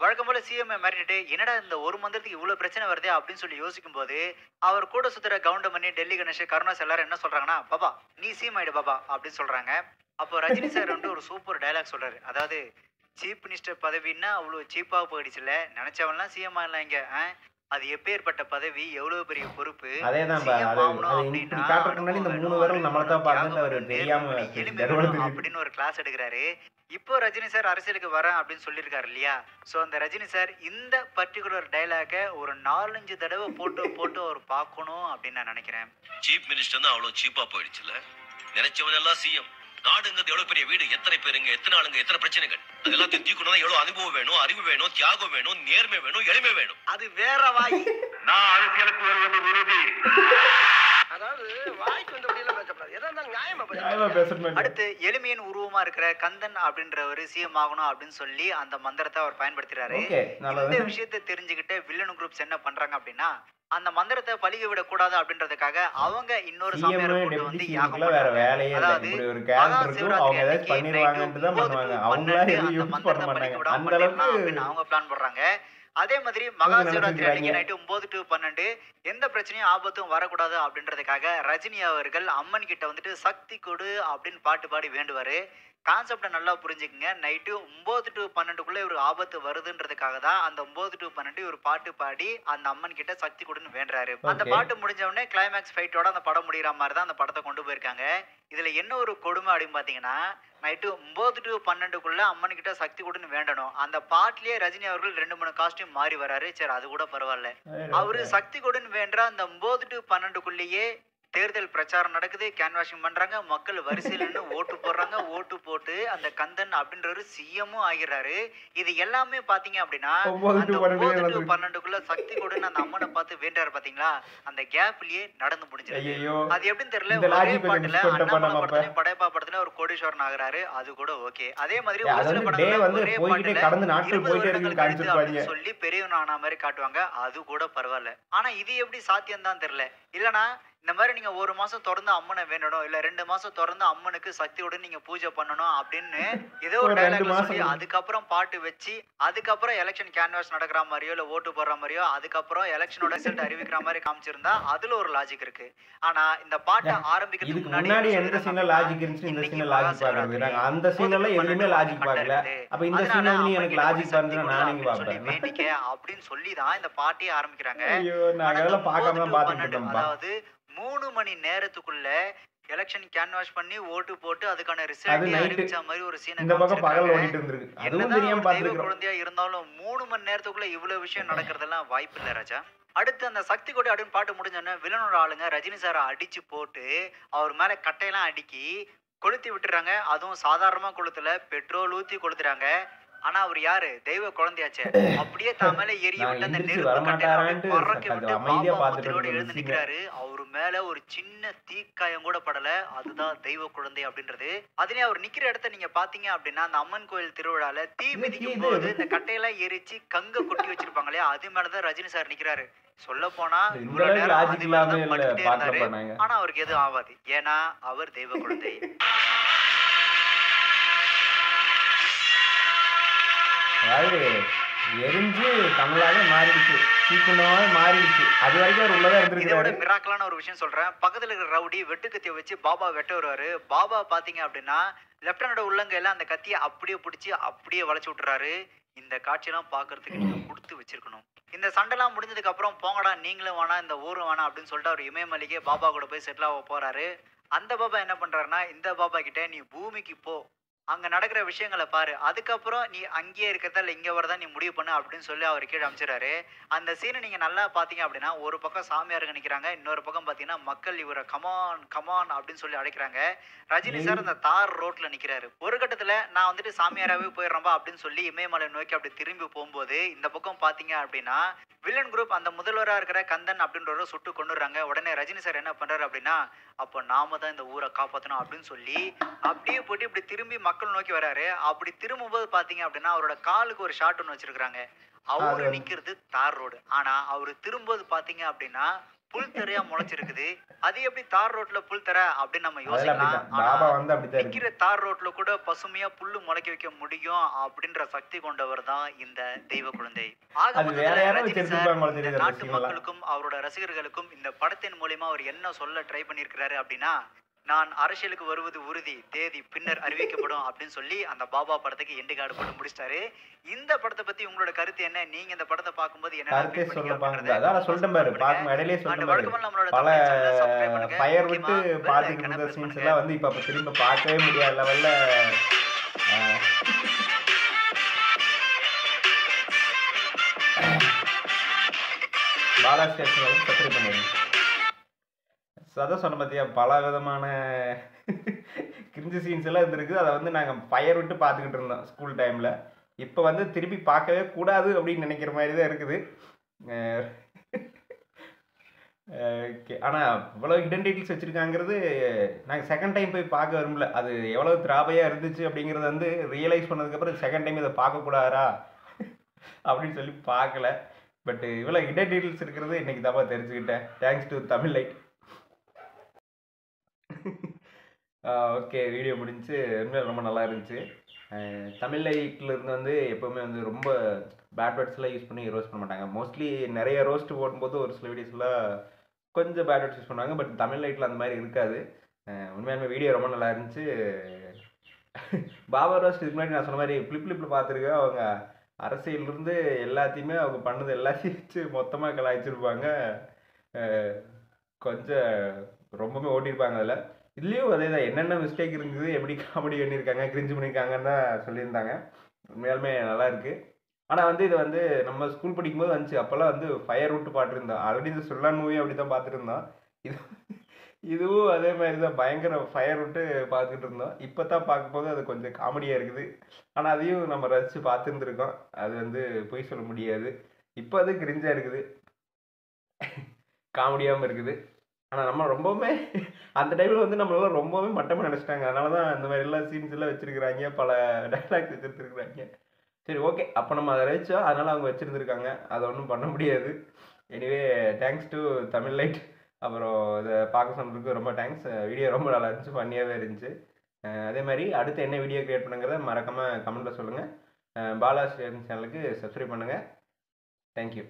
வழக்கம் போல சிஎம் மிரட்டிட்டு என்னடா இந்த ஒரு மந்திரத்துக்கு இவ்வளவு பிரச்சனை வருது அப்படின்னு சொல்லி யோசிக்கும் போது அவர் கூட சுத்துற கவுண்டமணி, டெல்லி கணேஷ், கருணாஸ் எல்லாரும் என்ன சொல்றாங்கன்னா, பாபா நீ சிஎம் ஆயிடு பாபா அப்படின்னு சொல்றாங்க. அப்போ ரஜினி சார் வந்து ஒரு சூப்பர் டயலாக் சொல்றாரு. அதாவது சீஃப் மினிஸ்டர் பதவின்னா அவ்வளவு சீப்பா போயிடுச்சுல, நினைச்சவன்லாம் சிஎம் ஆகலாம் இங்க. அது எப்பேற்பட்ட பதவி, எவ்வளவு பெரிய பொறுப்பு. அப்படின்னு ஒரு கிளாஸ் எடுக்கிறாரு. இப்போ ரஜினி சார் அரசியலுக்கு வரேன் அப்படின்னு சொல்லியிருக்காரு இல்லையா. சோ அந்த ரஜினி சார் இந்த பர்டிகுலர் டைலாக ஒரு 4-5 தடவை போட்டு அவர் பார்க்கணும் அப்படின்னு நான் நினைக்கிறேன். சீஃப் மினிஸ்டர் தான் அவ்வளவு சீப்பா போயிடுச்சுல, நினைச்சவன் எல்லாம் சிஎம். நாடுங்கிறது எவ்வளவு பெரிய வீடு, எத்தனை பேருங்க, எத்தனை ஆளுங்க, எத்தனை பிரச்சனைகள். அதெல்லாம் தெரிஞ்சுக்கணும். எவ்வளவு அனுபவம் வேணும், அறிவு வேணும், தியாகம் வேணும், நேர்மை வேணும், எளிமை வேணும். அது வேற வாய். நான் அரசியலுக்கு வருவது உறுதி. அதாவது வாய்க்கு வந்தபடியெல்லாம் பேசக்கூடாது, எதா இருந்தாலும் நியாயமா பேசணும். அடுத்து எளிமையின் உருவமா இருக்கிற கந்தன் அப்படின்றவர் சிஎம் ஆகணும் அப்படின்னு சொல்லி அந்த மந்திரத்தை அவர் பயன்படுத்துறாரு. இந்த விஷயத்தை தெரிஞ்சுக்கிட்டு வில்லன் குரூப்ஸ் என்ன பண்றாங்க அப்படின்னா, அந்த மந்திரத்தை பழிக விட கூடாது அப்படின்றதுக்காக அவங்க இன்னொரு சாமியாரை கூட்டு வந்து யாகம் பண்றாங்க. அதாவது மகாசிவராத்திரி அந்த மந்திரத்தை பழிக்க விடாம பண்ணிடலாம் அப்படின்னு அவங்க பிளான் பண்றாங்க. அதே மாதிரி மகாசிவராத்திரி அன்னைக்கு நைட்டு 9 to 12 எந்த பிரச்சனையும் ஆபத்தும் வரக்கூடாது அப்படின்றதுக்காக ரஜினி அவர்கள் அம்மன் கிட்ட வந்துட்டு சக்தி கொடு அப்படின்னு பாட்டு பாடி வேண்டுவாரு. கான்செப்டை நல்லா புரிஞ்சுக்குங்க. நைட்டு 9 to 12 இவர் ஆபத்து வருதுன்றதுக்காக தான் அந்த 9 to 12 இவர் பாட்டு பாடி அந்த அம்மன் கிட்ட சக்தி கொடுன்னு வேண்டுறாரு. அந்த பாட்டு முடிஞ்ச உடனே கிளைமேக்ஸ் ஃபைட்டோட அந்த படம் முடிகிற மாதிரி தான் அந்த படத்தை கொண்டு போயிருக்காங்க. இதுல என்ன ஒரு கொடுமை அப்படின்னு பாத்தீங்கன்னா, நைட்டு 9 to 12 அம்மன் கிட்ட சக்தி கொடுன்னு வேண்டணும். அந்த பாட்டிலேயே ரஜினி அவர்கள் 2-3 காஸ்டியூம் மாறி வராரு. சரி அது கூட பரவாயில்ல. அவரு சக்தி கொடுன்னு வேண்ட அந்த 9 to 12 தேர்தல் பிரச்சாரம் நடக்குது, கேன்வாஷிங் பண்றாங்க, மக்கள் வரிசையில் நின்று ஓட்டு போடுறாங்க. ஓட்டு போட்டு அந்த கந்தன் அப்படின்றவர் சிஎம்மும் ஆகிறாரு. இது எல்லாமே பாத்தீங்க அப்படின்னா அந்த 9 to 12 சக்தி கொடுன்னு அந்த அம்மனை பார்த்து வேண்டாரு பாத்தீங்களா, அந்த கேப்லயே நடந்து முடிஞ்சிருக்கு. அது எப்படின்னு தெரியல. ஒரே பாட்டுல அண்ணாமலை படத்துலயும் படையப்பா படத்துல ஒரு கோடீஸ்வரன் ஆகுறாரு, அது கூட ஓகே. அதே மாதிரி ஒரு சில படத்துல ஒரே பாட்டுல 20 வருடங்கள் கழித்து அப்படின்னு சொல்லி பெரியவன் ஆன மாதிரி காட்டுவாங்க, அது கூட பரவாயில்ல. ஆனா இது எப்படி சாத்தியம் தான் தெரியல. இல்லனா இந்த மாதிரி நீங்க 1 மாசம் தொடர்ந்து அம்மனை வேண்டணும், இல்ல 2 மாசம் தொடர்ந்து அம்மனுக்கு சக்தியோட நீங்க பூஜை பண்ணணும் அப்படின்னு ஏதோ ஒரு டயலாக்ல சொல்லி அதுக்கப்புறம் பாட்டு வச்சு அதுக்கப்புறம் எலெக்ஷன் கேன்வாஸ் நடக்கிற மாதிரியோ இல்ல ஓட்டு போடுற மாதிரியோ அதுக்கப்புறம் எலெக்ஷனோட ரிசல்ட் அறிவிக்கிற மாதிரி காமிச்சிருந்தா அதுல ஒரு லாஜிக் இருக்கு. ஆனா இந்த பாட்டை ஆரம்பிக்கிறதுக்கு முன்னாடி எந்த சீன்ல லாஜிக் இருந்துச்சு, இந்த சீன்ல லாஜிக் பார்க்கறாங்க. அந்த சீன்ல எதுவுமே லாஜிக் பார்க்கல. அப்ப இந்த சீன்ல நீ எனக்கு லாஜிக் பார்த்தா நான் எங்க பாப்பேன் வேண்டிக்க அப்படின்னு சொல்லி தான் இந்த பாட்டே ஆரம்பிக்கிறாங்க. ஐயோ நான் அதெல்லாம் பார்க்காம தான் பாத்துட்டு இருக்கேன். அதாவது 3 மணி நேரத்துக்குள்ள எலெக்ஷன் கேன்வாஸ் பண்ணி ஓட்டு போட்டு அதுக்கான ரிசல்ட் அறிவிச்ச மாதிரி ஒரு சீன் இந்த பக்கம் பகல் ஓடிட்டு இருந்திருக்கு. அதுவும் தெரியாம பாத்துக்கிறோம். குழந்தையா இருந்தாலும் 3 மணி நேரத்துக்குள்ள இவ்வளவு விஷயம் நடக்கிறதெல்லாம் வாய்ப்பு இல்ல ராஜா. அடுத்து அந்த சக்தி கொடி அப்படின்னு பாட்டு முடிஞ்சோன்னா வில்லனோட ஆளுங்க ரஜினி சாரை அடிச்சு போட்டு அவர் மேல கட்டையெல்லாம் அடுக்கி கொளுத்தி விட்டுறாங்க. அதுவும் சாதாரணமா கொளுத்துல பெட்ரோல் ஊத்தி கொளுத்துறாங்க. ஆனா அவர் யாரு? தெய்வ குழந்தையாச்சே. அப்படியே தான் மேல எரிய நான் விட்டு அந்த எந்திரிச்சு நெருப்பு கட்டையில அப்படியே வரமாட்டாரான்ட்டு பறக்க அது விட்டு அமைதியா பாபா பார்த்துட்டு முத்திரையோட இருந்த எழுந்து சீனை நிக்கிறாரு. அவரு மேல ஒரு சின்ன தீக்காயம் கூட படல. அதுதான் தெய்வ குழந்தை அப்படின்றது. அதுலயும் அவர் நிக்கிற இடத்த நீங்க பாத்தீங்க அப்படின்னா அந்த அம்மன் கோயில் திருவிழால தீ மிதிக்கும் போது இந்த கட்டையெல்லாம் எரிச்சு கங்க கொட்டி வச்சிருப்பாங்க இல்லையா, அது மேலதான் ரஜினி சார் நிக்கிறாரு. சொல்ல போனா இந்த இவ்வளவு அளவுக்கு நேரம் லாஜிக் அது இல்லாம மேலதான் இல்ல படுத்துட்டே பாட்டுல இருந்தாரு. பண்ணாங்க. ஆனா அவருக்கு எதுவும் ஆகாது. ஏன்னா அவர் தெய்வ குழந்தை. அதாவது எரிஞ்சு தமிழாவே மாறிடுச்சு, தீக்குண்டமாவே மாறிடுச்சு. அது வரைக்கும் அவர் உள்ளதான் இதோட இருந்திருக்காரு. மிராக்கலான ஒரு விஷயம் சொல்றேன். பக்கத்துல இருக்கிற ரவுடி வெட்டுக்கத்தியை வச்சு பாபா வெட்ட வருவாரு. பாபா பாத்தீங்க அப்படின்னா லெப்டினன்ட் உள்ளங்கையில அந்த கத்தியை அப்படியே பிடிச்சி அப்படியே வளைச்சு விட்டுறாரு. இந்த காட்சியெல்லாம் பாக்குறதுக்கு நீங்க கொடுத்து வச்சிருக்கணும். இந்த சண்டைலாம் முடிஞ்சதுக்கு அப்புறம் போங்கடா நீங்களும் வேணா இந்த ஊரும் வேணாம் அப்படின்னு சொல்லிட்டு அவர் இமயமலைக்கே பாபா கூட போய் செட்டில் ஆக போறாரு. அந்த பாபா என்ன பண்றாருன்னா இந்த பாபா கிட்ட நீ பூமிக்கு போ, அங்க நடக்கிற விஷயங்களை பாரு, அதுக்கப்புறம் நீ அங்கேயே இருக்கிறதா இல்ல இங்க வரதா நீ முடிவு பண்ணு அப்படின்னு சொல்லி அவர் கீழே அமைச்சிடாரு. அந்த சீனை நீங்க நல்லா பாத்தீங்க அப்படின்னா ஒரு பக்கம் சாமியாருங்க நிக்கிறாங்க, இன்னொரு பக்கம் பாத்தீங்கன்னா மக்கள் இவரை கமான் கமான் அப்படின்னு சொல்லி அழைக்கிறாங்க. ரஜினி சார் அந்த தார் ரோட்ல நிக்கிறாரு. ஒரு கட்டத்துல நான் வந்துட்டு சாமியாராவே போயிடுறேன்பா அப்படின்னு சொல்லி இமயமலை நோக்கி அப்படி திரும்பி போகும்போது இந்த பக்கம் பாத்தீங்க அப்படின்னா வில்லன் குரூப் அந்த முதல்வரா இருக்கிற கந்தன் அப்படின்றவரை சுட்டு கொண்டுறாங்க. உடனே ரஜினி சார் என்ன பண்றாரு அப்படின்னா அப்போ நாம தான் இந்த ஊரை காப்பாற்றணும் அப்படின்னு சொல்லி அப்படியே போட்டு இப்படி திரும்பி மக்கள் நோக்கி வராரு. அப்படி திரும்பும்போது பாத்தீங்க அப்படின்னா அவரோட காலுக்கு ஒரு ஷாட் ஒன்று வச்சிருக்காங்க. அவரு நிக்கிறது தார் ரோடு, ஆனா அவரு திரும்பும்போது பாத்தீங்க அப்படின்னா புல் தரையா முளைச்சிருக்குது. அது எப்படி தார் ரோட்ல புல் தர அப்படின்னு நம்ம யோசிக்கலாம். ஆனா நிக்கிற தார் ரோட்ல கூட பசுமையா புல்லு முளைக்க வைக்க முடியும் அப்படின்ற சக்தி கொண்டவர் தான் இந்த தெய்வ குழந்தை. ஆக ரஜினி சார் இந்த நாட்டு மக்களுக்கும் அவரோட ரசிகர்களுக்கும் இந்த படத்தின் மூலியமா அவர் என்ன சொல்ல ட்ரை பண்ணியிருக்கிறாரு அப்படின்னா நான் அரசியலுக்கு வருவது உறுதி, தேதி பின்னர் அறிவிக்கப்படும் அப்படின்னு சொல்லி அந்த பாபா படத்துக்கு எண்டு கார்டு போட்டு முடிச்சிட்டாரு. இந்த படத்தை பத்தி உங்களோட கருத்து என்ன? நீங்க இந்த படத்தை பார்க்கும்போது என்ன ஃபயர் விட்டு பாத்துட்டு இருந்த சீன்ஸ் எல்லாம் வந்து இப்ப திரும்ப பார்க்கவே முடியாத லெவல்ல பாலா ஸ்டேஷன் வந்து சப்ஸ்கிரைப் பண்ணிடுங்க. அதான் சொன்ன பார்த்தியா பல விதமான கிரிஞ்சு சீன்ஸ் எல்லாம் இருந்திருக்கு. அதை வந்து நாங்கள் ஃபயர் விட்டு பார்த்துக்கிட்டு இருந்தோம் ஸ்கூல் டைமில். இப்போ வந்து திருப்பி பார்க்கவே கூடாது அப்படின்னு நினைக்கிற மாதிரி தான் இருக்குது. ஓகே, ஆனால் இவ்வளோ ஹிடன் டீட்டெயில்ஸ் வச்சுருக்காங்கிறது நாங்கள் செகண்ட் டைம் போய் பார்க்க விரும்பல. அது எவ்வளோ திராபையாக இருந்துச்சு அப்படிங்கிறத வந்து ரியலைஸ் பண்ணதுக்கப்புறம் செகண்ட் டைம் இதை பார்க்கக்கூடாதா அப்படின்னு சொல்லி பார்க்கல. பட் இவ்வளோ ஹிடன் டீட்டெயில்ஸ் இருக்கிறது இன்றைக்கி தப்பா தெரிஞ்சுக்கிட்டேன். Thanks to Tamil light. Okay, video முடிஞ்சு உண்மையாக ரொம்ப நல்லா இருந்துச்சு. தமிழ் லைட்லேருந்து வந்து எப்போவுமே வந்து ரொம்ப பேட் வேர்ட்ஸ்லாம் யூஸ் பண்ணி ரோஸ்ட் பண்ண மாட்டாங்க. மோஸ்ட்லி நிறைய ரோஸ்ட் போடும்போது ஒரு சில வீடியோஸ்லாம் கொஞ்சம் பேட் வேர்ட்ஸ் யூஸ் பண்ணுவாங்க. பட் தமிழ் லைட்டில் அந்த மாதிரி இருக்காது. உண்மையாலுமே வீடியோ ரொம்ப நல்லா இருந்துச்சு. பாபா ரோஸ்ட் இதுக்கு முன்னாடி நான் சொன்ன மாதிரி ஃப்ளிப்பில் பார்த்துருக்கேன். அவங்க அரசியலிருந்து எல்லாத்தையுமே அவங்க பண்ணது எல்லாத்தையும் வச்சு மொத்தமாக கலாய்ச்சிருப்பாங்க. கொஞ்சம் ரொம்பவே ஓட்டியிருப்பாங்க. அதில் இதுலேயும் அதே தான் என்னென்ன மிஸ்டேக் இருக்குது, எப்படி காமெடி பண்ணியிருக்காங்க, கிரிஞ்சு பண்ணியிருக்காங்கன்னு தான் சொல்லியிருந்தாங்க. உண்மையாலுமே நல்லா இருக்குது. ஆனால் வந்து இது வந்து நம்ம ஸ்கூல் படிக்கும்போது வந்துச்சு. அப்போல்லாம் வந்து ஃபயர் விட்டு பாட்டுருந்தோம். ஆல்ரெடி இந்த சுல்லான் மூவி அப்படி தான் பார்த்துருந்தோம். இதுவும் அதே மாதிரி தான் பயங்கர ஃபயர் விட்டு பார்த்துக்கிட்டு இருந்தோம். இப்போ தான் பார்க்கும்போது அது கொஞ்சம் காமெடியாக இருக்குது. ஆனால் அதையும் நம்ம ரசித்து பார்த்துருந்துருக்கோம். அது வந்து பொய் சொல்ல முடியாது. இப்போ அது கிரிஞ்சாக இருக்குது, காமெடியாகவும் இருக்குது. ஆனால் நம்ம ரொம்பவுமே அந்த டைமில் வந்து நம்மளால ரொம்பவே மட்டமாக நினச்சிட்டாங்க. அதனால தான் இந்த மாதிரிலாம் சீன்ஸ் எல்லாம் வச்சுருக்குறாங்க, பல டைலாக்ஸ் வச்சுருந்துருக்குறாங்க. சரி, ஓகே, அப்போ நம்ம அதை ரசித்தோம், அதனால் அவங்க வச்சுருந்துருக்காங்க. அதை ஒன்றும் பண்ண முடியாது. Anyway, thanks to Tamil light. அப்புறம் இதை பார்க்க சொன்னதுக்கு ரொம்ப தேங்க்ஸ். வீடியோ ரொம்ப நல்லா இருந்துச்சு, ஃபன்னியாகவே இருந்துச்சு. அதே மாதிரி அடுத்து என்ன வீடியோ க்ரியேட் பண்ணுங்கிறத மறக்காமல் கமெண்ட்டில் சொல்லுங்கள். பாலா சேனலுக்கு சப்ஸ்கிரைப் பண்ணுங்கள். தேங்க்யூ.